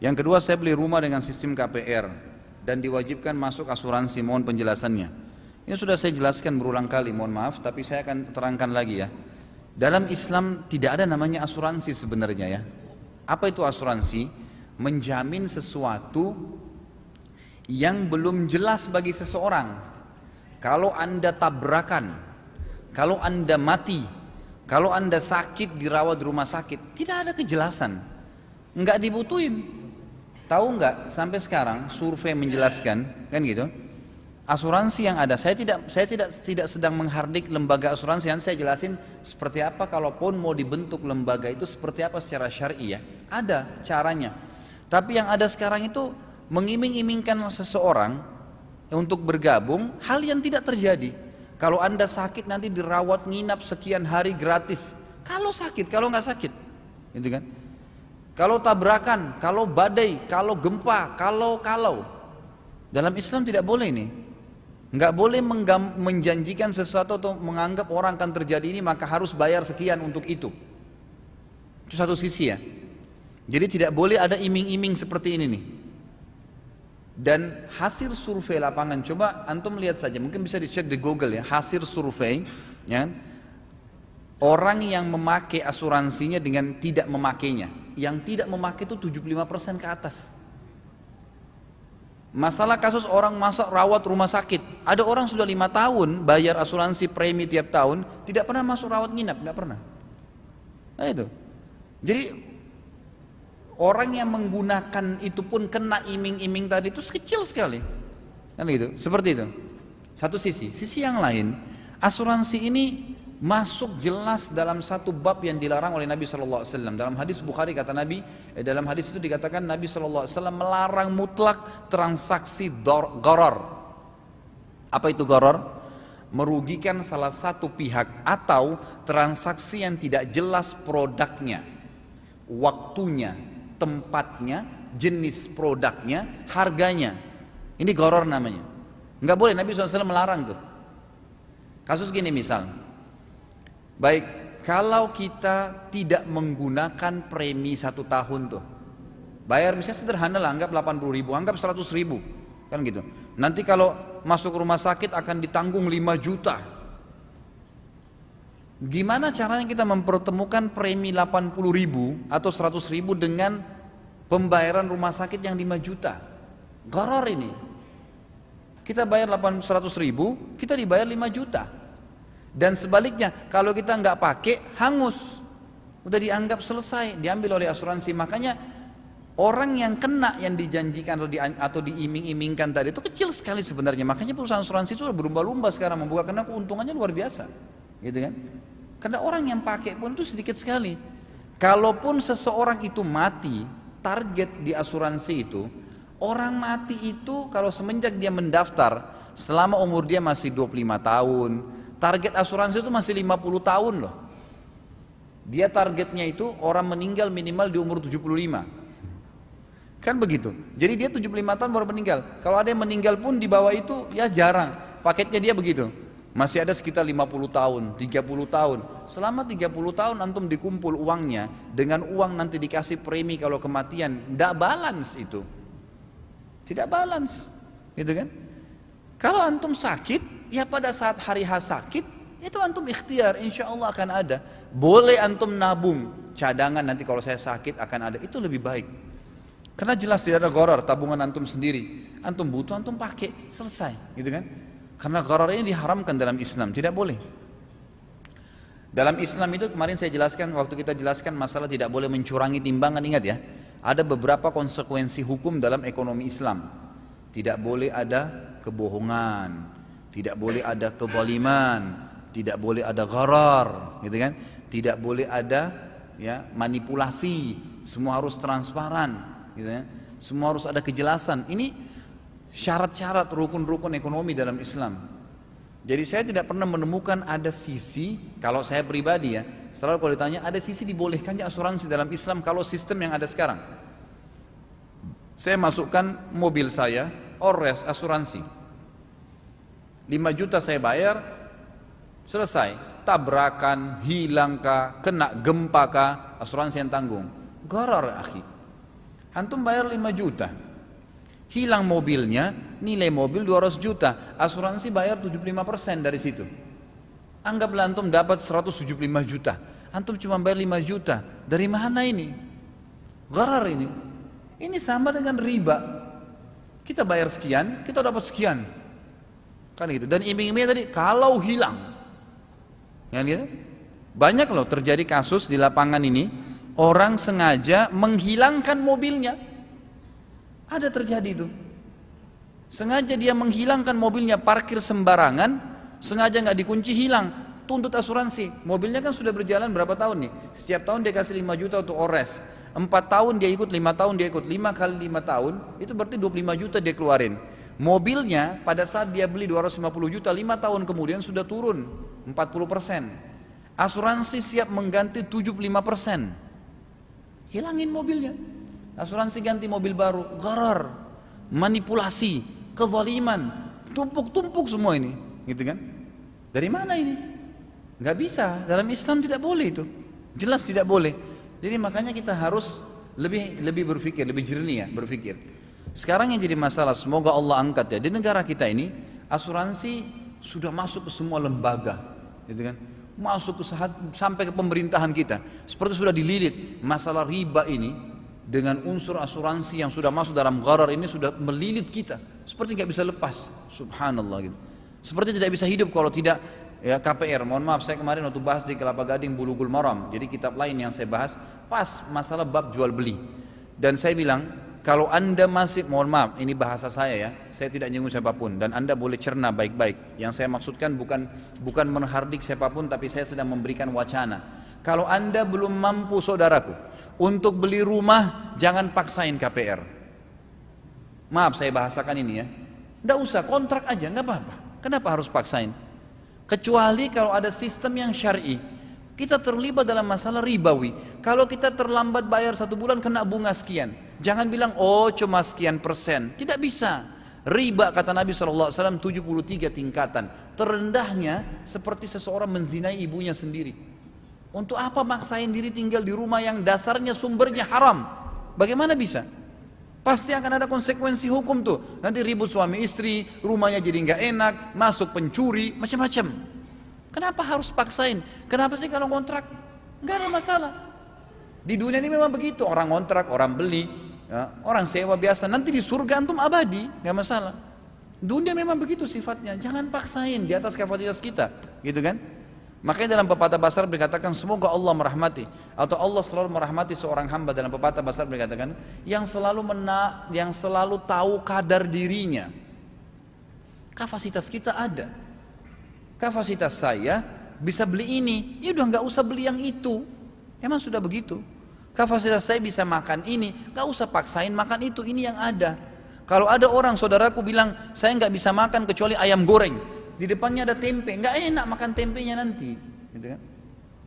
Yang kedua, saya beli rumah dengan sistem KPR dan diwajibkan masuk asuransi. Mohon penjelasannya. Ini sudah saya jelaskan berulang kali, mohon maaf, tapi saya akan terangkan lagi ya. Dalam Islam tidak ada namanya asuransi sebenarnya ya. Apa itu asuransi? Menjamin sesuatu yang belum jelas bagi seseorang. Kalau Anda tabrakan, kalau Anda mati, kalau Anda sakit dirawat di rumah sakit, tidak ada kejelasan, nggak dibutuhin. Tahu nggak sampai sekarang survei menjelaskan kan gitu, asuransi yang ada, saya tidak sedang menghardik lembaga asuransi, yang saya jelasin seperti apa kalaupun mau dibentuk lembaga itu seperti apa secara syar'i ya, ada caranya. Tapi yang ada sekarang itu mengiming-imingkan seseorang untuk bergabung hal yang tidak terjadi. Kalau Anda sakit nanti dirawat nginap sekian hari gratis. Kalau sakit, kalau nggak sakit, gitu kan? Kalau tabrakan, kalau badai, kalau gempa, kalau dalam Islam tidak boleh ini. Nggak boleh menjanjikan sesuatu atau menganggap orang akan terjadi ini maka harus bayar sekian untuk itu. Itu satu sisi ya. Jadi tidak boleh ada iming-iming seperti ini nih. Dan hasil survei lapangan, coba antum lihat saja, mungkin bisa dicek di Google ya, hasil survei ya, orang yang memakai asuransinya dengan tidak memakainya. Yang tidak memakai itu 75% ke atas. Masalah kasus orang masak rawat rumah sakit, ada orang sudah 5 tahun bayar asuransi premi tiap tahun, tidak pernah masuk rawat nginap, nggak pernah. Nah itu. Jadi orang yang menggunakan itu pun kena iming-iming tadi itu kecil sekali. Kan gitu, seperti itu. Satu sisi. Sisi yang lain, asuransi ini masuk jelas dalam satu bab yang dilarang oleh Nabi SAW. Dalam hadis Bukhari kata Nabi, dalam hadis itu dikatakan Nabi SAW melarang mutlak transaksi gharar. Apa itu gharar? Merugikan salah satu pihak atau transaksi yang tidak jelas produknya, waktunya, tempatnya, jenis produknya, harganya. Ini gharar namanya. Nggak boleh, Nabi SAW melarang tuh. Kasus gini misal, baik, kalau kita tidak menggunakan premi 1 tahun tuh, bayar misalnya sederhana lah, anggap 80 ribu, anggap 100 ribu, kan gitu. Nanti kalau masuk rumah sakit akan ditanggung 5 juta. Gimana caranya kita mempertemukan premi 80 ribu atau 100 ribu dengan pembayaran rumah sakit yang 5 juta? Gharar ini. Kita bayar 100 ribu, kita dibayar 5 juta. Dan sebaliknya, kalau kita nggak pakai, hangus, udah dianggap selesai, diambil oleh asuransi. Makanya orang yang kena yang dijanjikan atau diiming-imingkan tadi itu kecil sekali sebenarnya. Makanya perusahaan asuransi itu berlumba-lumba sekarang membuka, karena keuntungannya luar biasa, gitu kan? Karena orang yang pakai pun itu sedikit sekali. Kalaupun seseorang itu mati, target di asuransi itu, orang mati itu kalau semenjak dia mendaftar, selama umur dia masih 25 tahun, target asuransi itu masih 50 tahun loh. Dia targetnya itu orang meninggal minimal di umur 75. Kan begitu. Jadi dia 75 tahun baru meninggal. Kalau ada yang meninggal pun di bawah itu ya jarang. Paketnya dia begitu. Masih ada sekitar 50 tahun, 30 tahun. Selama 30 tahun antum dikumpul uangnya, dengan uang nanti dikasih premi kalau kematian, tidak balance itu. Tidak balance. Gitu kan? Kalau antum sakit, ya pada saat hari H sakit, itu antum ikhtiar, insya Allah akan ada. Boleh antum nabung, cadangan nanti kalau saya sakit akan ada, itu lebih baik. Karena jelas tidak ada gharar, tabungan antum sendiri. Antum butuh, antum pakai, selesai, gitu kan? Karena gharar ini diharamkan dalam Islam, tidak boleh. Dalam Islam itu kemarin saya jelaskan, waktu kita jelaskan masalah tidak boleh mencurangi timbangan, ingat ya. Ada beberapa konsekuensi hukum dalam ekonomi Islam. Tidak boleh ada kebohongan, tidak boleh ada kezaliman, tidak boleh ada gharar, gitu kan? Tidak boleh ada ya manipulasi, semua harus transparan, gitu kan? Semua harus ada kejelasan. Ini syarat-syarat rukun-rukun ekonomi dalam Islam. Jadi saya tidak pernah menemukan ada sisi, kalau saya pribadi ya, selalu kalau ditanya ada sisi dibolehkannya asuransi dalam Islam kalau sistem yang ada sekarang. Saya masukkan mobil saya, ores asuransi, 5 juta saya bayar, selesai. Tabrakan, hilang kah, kena gempa kah, asuransi yang tanggung. Gharar akhi. Antum bayar 5 juta, hilang mobilnya, nilai mobil 200 juta, asuransi bayar 75% dari situ. Anggaplah antum dapat 175 juta, antum cuma bayar 5 juta, dari mana ini? Gharar ini. Ini sama dengan riba. Kita bayar sekian, kita dapat sekian. Kan gitu. Dan iming-imingnya tadi kalau hilang. Ya gitu. Banyak loh terjadi kasus di lapangan ini, orang sengaja menghilangkan mobilnya. Ada terjadi itu. Sengaja dia menghilangkan mobilnya, parkir sembarangan, sengaja nggak dikunci, hilang. Tuntut asuransi. Mobilnya kan sudah berjalan berapa tahun nih? Setiap tahun dia kasih 5 juta untuk ores. 4 tahun dia ikut, 5 tahun dia ikut, 5 kali 5 tahun, itu berarti 25 juta dia keluarin. Mobilnya pada saat dia beli 250 juta, 5 tahun kemudian sudah turun 40%. Asuransi siap mengganti 75%. Hilangin mobilnya. Asuransi ganti mobil baru. Gharar, manipulasi, kezaliman, tumpuk-tumpuk semua ini, gitu kan? Dari mana ini? Nggak bisa. Dalam Islam tidak boleh itu. Jelas tidak boleh. Jadi makanya kita harus lebih berpikir, lebih jernih ya berpikir. Sekarang yang jadi masalah, semoga Allah angkat ya, di negara kita ini asuransi sudah masuk ke semua lembaga, gitu kan? Masuk ke sampai ke pemerintahan kita. Seperti sudah dililit masalah riba ini dengan unsur asuransi yang sudah masuk dalam gharar ini sudah melilit kita. Seperti nggak bisa lepas, subhanallah gitu. Seperti tidak bisa hidup kalau tidak ya KPR. Mohon maaf, saya kemarin waktu bahas di Kelapa Gading Bulughul Maram, jadi kitab lain yang saya bahas pas masalah bab jual beli. Dan saya bilang, kalau anda masih, mohon maaf, ini bahasa saya ya, saya tidak nyinggung siapapun dan anda boleh cerna baik-baik. Yang saya maksudkan bukan menghardik siapapun, tapi saya sedang memberikan wacana. Kalau anda belum mampu saudaraku untuk beli rumah, jangan paksain KPR. Maaf saya bahasakan ini ya, nggak usah, kontrak aja, nggak apa-apa. Kenapa harus paksain? Kecuali kalau ada sistem yang syar'i. Kita terlibat dalam masalah ribawi. Kalau kita terlambat bayar 1 bulan kena bunga sekian. Jangan bilang oh cuma sekian persen. Tidak bisa. Riba kata Nabi SAW 73 tingkatan. Terendahnya seperti seseorang menzinai ibunya sendiri. Untuk apa maksain diri tinggal di rumah yang dasarnya sumbernya haram? Bagaimana bisa? Pasti akan ada konsekuensi hukum tuh. Nanti ribut suami istri, rumahnya jadi nggak enak, masuk pencuri, macam-macam. Kenapa harus paksain? Kenapa sih kalau kontrak? Nggak ada masalah. Di dunia ini memang begitu. Orang kontrak, orang beli, ya, orang sewa biasa. Nanti di surga antum abadi, nggak masalah. Dunia memang begitu sifatnya. Jangan paksain di atas kapasitas kita, gitu kan? Makanya dalam pepatah Basar dikatakan semoga Allah merahmati atau Allah selalu merahmati seorang hamba. Dalam pepatah Basar dikatakan yang selalu tahu kadar dirinya. Kapasitas kita ada. Kapasitas saya bisa beli ini, ya udah nggak usah beli yang itu. Emang sudah begitu. Kapasitas saya bisa makan ini, nggak usah paksain makan itu. Ini yang ada. Kalau ada orang saudaraku bilang saya nggak bisa makan kecuali ayam goreng. Di depannya ada tempe, nggak enak makan tempenya nanti, gitu kan?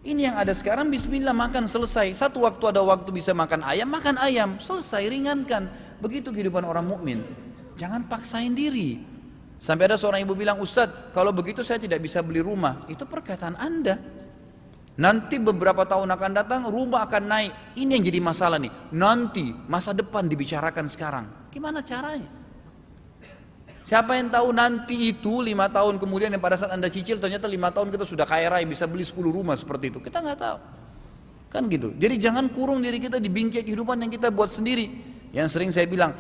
Ini yang ada sekarang, bismillah makan selesai. Satu waktu ada waktu bisa makan ayam, selesai, ringankan. Begitu kehidupan orang mukmin. Jangan paksain diri. Sampai ada seorang ibu bilang, Ustadz, kalau begitu saya tidak bisa beli rumah. Itu perkataan Anda. Nanti beberapa tahun akan datang, rumah akan naik. Ini yang jadi masalah nih. Nanti masa depan dibicarakan sekarang. Gimana caranya? Siapa yang tahu nanti itu 5 tahun kemudian yang pada saat anda cicil ternyata 5 tahun kita sudah kaya raya bisa beli 10 rumah seperti itu. Kita nggak tahu. Kan gitu. Jadi jangan kurung diri kita di bingkai kehidupan yang kita buat sendiri. Yang sering saya bilang,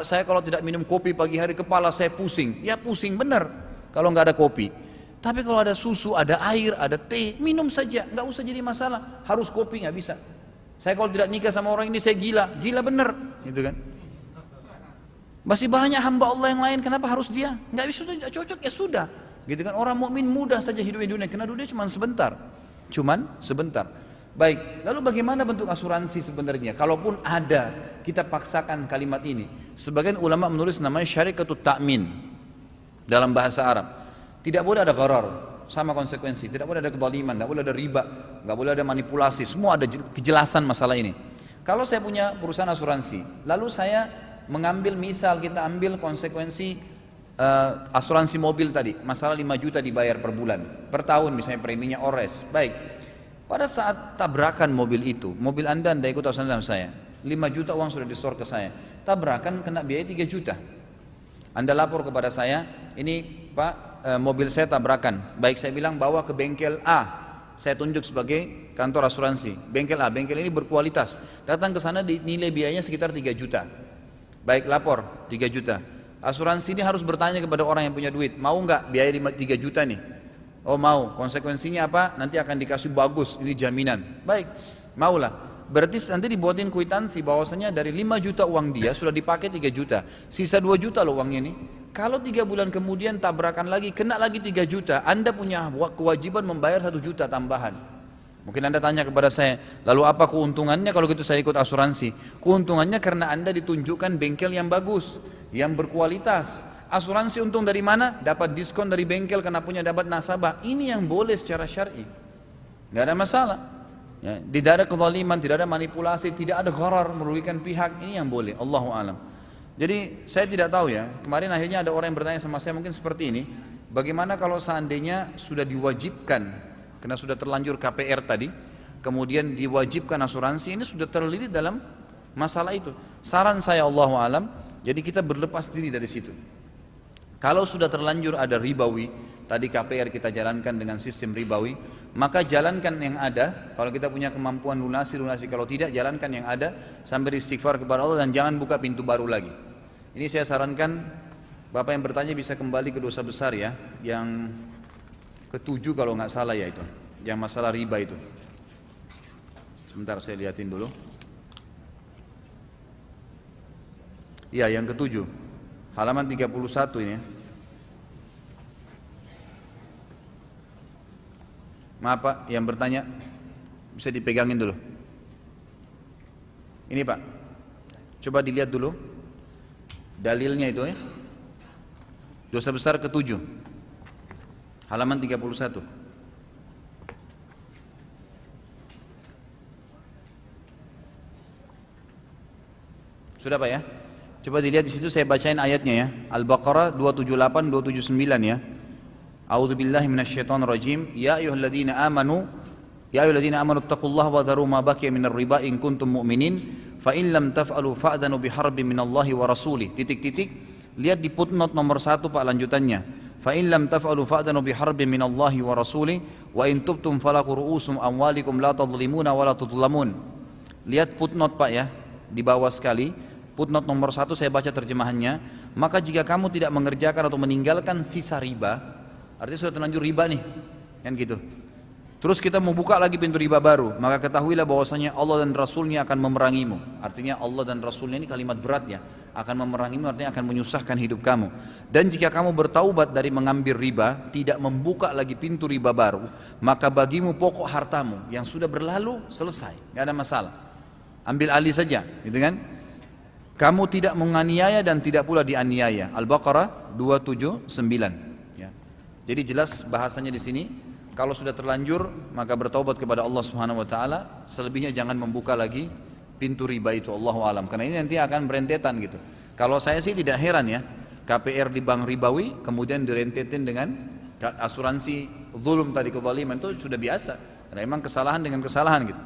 saya kalau tidak minum kopi pagi hari kepala saya pusing. Ya pusing benar kalau nggak ada kopi. Tapi kalau ada susu, ada air, ada teh, minum saja. Nggak usah jadi masalah. Harus kopi nggak bisa. Saya kalau tidak nikah sama orang ini saya gila benar, gitu kan? Masih banyak hamba Allah yang lain, kenapa harus dia? Nggak bisa, tidak cocok, ya sudah. Gitu kan, orang mukmin mudah saja hidup di dunia, karena dunia cuma sebentar. Baik, lalu bagaimana bentuk asuransi sebenarnya? Kalaupun ada, kita paksakan kalimat ini. Sebagian ulama menulis namanya syarikatut ta'min dalam bahasa Arab. Tidak boleh ada gharar, sama konsekuensi. Tidak boleh ada kezaliman, tidak boleh ada riba, nggak boleh ada manipulasi. Semua ada kejelasan masalah ini. Kalau saya punya perusahaan asuransi, lalu saya mengambil, misal kita ambil konsekuensi asuransi mobil tadi, masalah 5 juta dibayar per bulan, per tahun misalnya preminya ores. Baik, pada saat tabrakan mobil itu, mobil anda ikut asuransi sama saya, 5 juta uang sudah di store ke saya. Tabrakan kena biaya 3 juta. Anda lapor kepada saya, ini Pak mobil saya tabrakan. Baik, saya bilang bawa ke bengkel A. Saya tunjuk sebagai kantor asuransi. Bengkel A, bengkel ini berkualitas. Datang ke sana nilai biayanya sekitar 3 juta. Baik, lapor 3 juta. Asuransi ini harus bertanya kepada orang yang punya duit, mau nggak biaya 3 juta nih? Oh mau, konsekuensinya apa? Nanti akan dikasih bagus, ini jaminan. Baik, maulah. Berarti nanti dibuatin kwitansi bahwasanya dari 5 juta uang dia sudah dipakai 3 juta. Sisa 2 juta loh uangnya ini. Kalau 3 bulan kemudian tabrakan lagi, kena lagi 3 juta, Anda punya kewajiban membayar 1 juta tambahan. Mungkin Anda tanya kepada saya, lalu apa keuntungannya kalau gitu saya ikut asuransi? Keuntungannya karena Anda ditunjukkan bengkel yang bagus, yang berkualitas. Asuransi untung dari mana? Dapat diskon dari bengkel karena punya dapat nasabah. Ini yang boleh secara syar'i. Nggak ada masalah. Ya, tidak ada kezaliman, tidak ada manipulasi, tidak ada gharar merugikan pihak. Ini yang boleh. Allahu a'lam. Jadi saya tidak tahu ya. Kemarin akhirnya ada orang yang bertanya sama saya mungkin seperti ini. Bagaimana kalau seandainya sudah diwajibkan, karena sudah terlanjur KPR tadi, kemudian diwajibkan asuransi, ini sudah terlilit dalam masalah itu. Saran saya Allahu a'lam, jadi kita berlepas diri dari situ. Kalau sudah terlanjur ada ribawi, tadi KPR kita jalankan dengan sistem ribawi, maka jalankan yang ada. Kalau kita punya kemampuan lunasi, kalau tidak jalankan yang ada sambil istighfar kepada Allah dan jangan buka pintu baru lagi. Ini saya sarankan Bapak yang bertanya bisa kembali ke dosa besar ya, yang ke-7 kalau nggak salah ya itu, yang masalah riba itu. Sebentar saya lihatin dulu. Ya, yang ke-7, halaman 31 ini. Maaf Pak, yang bertanya bisa dipegangin dulu. Ini Pak, coba dilihat dulu dalilnya itu ya. Dosa besar ke-7, halaman 31. Sudah Pak ya? Coba dilihat di situ, saya bacain ayatnya ya. Al-Baqarah 278 279 ya. A'udzubillahi minasyaitonirrajim. Ya ayyuhalladzina amanu taqullaha wa dharu ma baqiya minar riba in kuntum mu'minin fa in lam taf'alu fa'dhanu biharbin minallahi wa rasulih. Lihat di footnote nomor 1 Pak lanjutannya. Fa in lam taf'alu fa'dhanu biharbin minallahi wa rasulih wa in tubtum falakum ru'usum amwalikum la tadhlimuna wa la tudlamun. Lihat footnote Pak ya, di bawah sekali. Footnote nomor 1 saya baca terjemahannya. Maka jika kamu tidak mengerjakan atau meninggalkan sisa riba, artinya sudah terlanjur riba nih, kan gitu. Terus kita mau buka lagi pintu riba baru, maka ketahuilah bahwasanya Allah dan Rasulnya akan memerangimu. Artinya Allah dan Rasulnya ini kalimat berat ya, akan memerangimu artinya akan menyusahkan hidup kamu. Dan jika kamu bertaubat dari mengambil riba, tidak membuka lagi pintu riba baru, maka bagimu pokok hartamu yang sudah berlalu selesai, nggak ada masalah. Ambil alih saja, gitu kan? Kamu tidak menganiaya dan tidak pula dianiaya. Al-Baqarah 279. Jadi jelas bahasanya di sini, kalau sudah terlanjur maka bertaubat kepada Allah Subhanahu wa taala, selebihnya jangan membuka lagi pintu riba itu, Allahu alam. Karena ini nanti akan berentetan gitu. Kalau saya sih tidak heran ya, KPR di bank ribawi kemudian direntetin dengan asuransi zulum tadi, kezaliman itu sudah biasa. Karena memang kesalahan dengan kesalahan gitu.